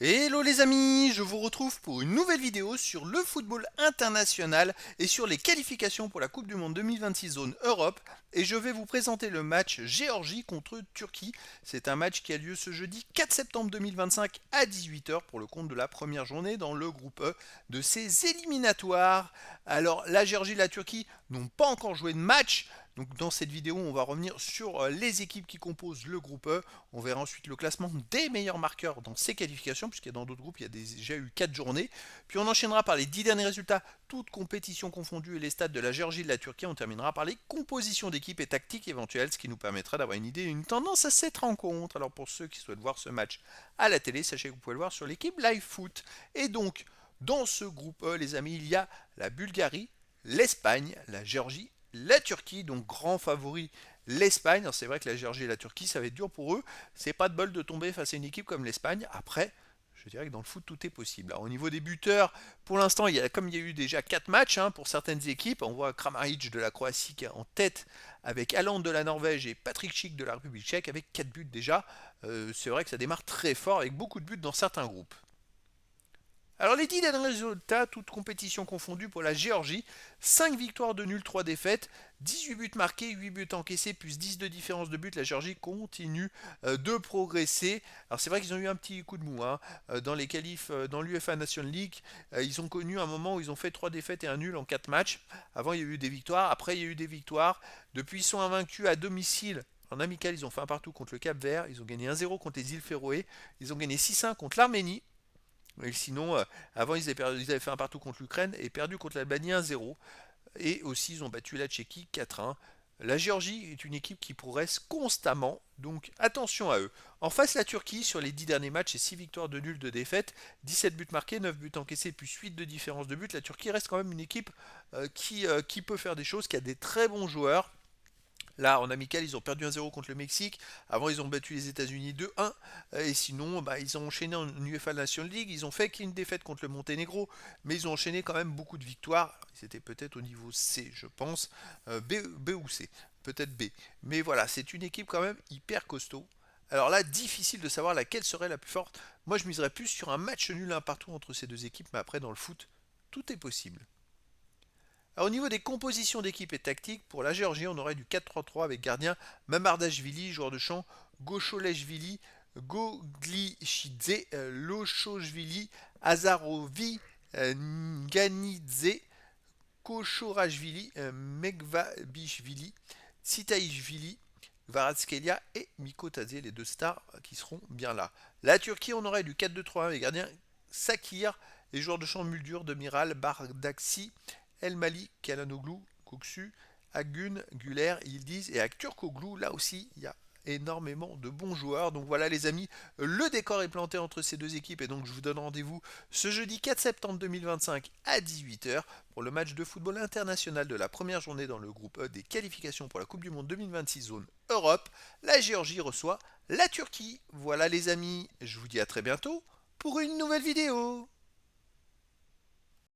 Hello les amis, je vous retrouve pour une nouvelle vidéo sur le football international et sur les qualifications pour la Coupe du Monde 2026 zone Europe. Et je vais vous présenter le match Géorgie contre Turquie. C'est un match qui a lieu ce jeudi 4 septembre 2025 à 18 h pour le compte de la première journée dans le groupe E de ces éliminatoires. Alors la Géorgie et la Turquie n'ont pas encore joué de match. Donc dans cette vidéo, on va revenir sur les équipes qui composent le groupe E. On verra ensuite le classement des meilleurs marqueurs dans ces qualifications, puisqu'il y a dans d'autres groupes, il y a déjà eu 4 journées. Puis on enchaînera par les 10 derniers résultats, toutes compétitions confondues et les stades de la Géorgie et de la Turquie. On terminera par les compositions d'équipes et tactiques éventuelles, ce qui nous permettra d'avoir une idée et une tendance à cette rencontre. Alors pour ceux qui souhaitent voir ce match à la télé, sachez que vous pouvez le voir sur l'équipe Live Foot. Et donc, dans ce groupe E, les amis, il y a la Bulgarie, l'Espagne, la Géorgie, la Turquie, donc grand favori l'Espagne. C'est vrai que la Géorgie et la Turquie, ça va être dur pour eux. C'est pas de bol de tomber face à une équipe comme l'Espagne. Après, je dirais que dans le foot, tout est possible. Alors, au niveau des buteurs, pour l'instant, comme il y a eu déjà 4 matchs pour certaines équipes, on voit Kramaric de la Croatie qui est en tête avec Haaland de la Norvège et Patrick Schick de la République tchèque avec 4 buts déjà. C'est vrai que ça démarre très fort avec beaucoup de buts dans certains groupes. Alors les 10 derniers résultats, toutes compétitions confondues pour la Géorgie, 5 victoires de nul, 3 défaites, 18 buts marqués, 8 buts encaissés, plus 10 de différence de but. La Géorgie continue de progresser. Alors c'est vrai qu'ils ont eu un petit coup de mou dans les qualifs, dans l'UEFA National League. Ils ont connu un moment où ils ont fait 3 défaites et un nul en 4 matchs. Avant il y a eu des victoires, après il y a eu des victoires. Depuis ils sont invaincus à domicile. En amical, ils ont fait un partout contre le Cap Vert. Ils ont gagné 1-0 contre les îles Féroé. Ils ont gagné 6-1 contre l'Arménie. Et sinon, avant, ils avaient fait un partout contre l'Ukraine et perdu contre l'Albanie 1-0. Et aussi, ils ont battu la Tchéquie 4-1. La Géorgie est une équipe qui progresse constamment, donc attention à eux. En face, la Turquie, sur les 10 derniers matchs, c'est 6 victoires de nul, de défaites, 17 buts marqués, 9 buts encaissés, plus 8 de différence de but. La Turquie reste quand même une équipe qui peut faire des choses, qui a des très bons joueurs. Là, en amical, ils ont perdu 1-0 contre le Mexique. Avant, ils ont battu les États-Unis 2-1. Et sinon, ils ont enchaîné en UEFA National League. Ils ont fait qu'une défaite contre le Monténégro. Mais ils ont enchaîné quand même beaucoup de victoires. C'était peut-être au niveau C, je pense. B ou C. Peut-être B. Mais voilà, c'est une équipe quand même hyper costaud. Alors là, difficile de savoir laquelle serait la plus forte. Moi, je miserais plus sur un match nul un partout entre ces deux équipes. Mais après, dans le foot, tout est possible. Alors, au niveau des compositions d'équipe et tactique, pour la Géorgie, on aurait du 4-3-3 avec gardien Mamardashvili, joueur de champ, Gosholeshvili, Goglichidze, Lochoshvili, Azarovi, Nganidze, Kochorashvili, Megvabishvili, Tsitaishvili, Kvaratskhelia et Mikotadze, les deux stars qui seront bien là. La Turquie, on aurait du 4-2-3-1 avec gardien Sakir, les joueurs de champ Muldur, Demiral, Bardaksi, El Mali, Kalanoglu, Koksu, Agun, Güler, Yildiz et Akturkoglu. Là aussi, il y a énormément de bons joueurs. Donc voilà les amis, le décor est planté entre ces deux équipes et donc je vous donne rendez-vous ce jeudi 4 septembre 2025 à 18 h pour le match de football international de la première journée dans le groupe E des qualifications pour la Coupe du Monde 2026 zone Europe. La Géorgie reçoit la Turquie. Voilà les amis, je vous dis à très bientôt pour une nouvelle vidéo.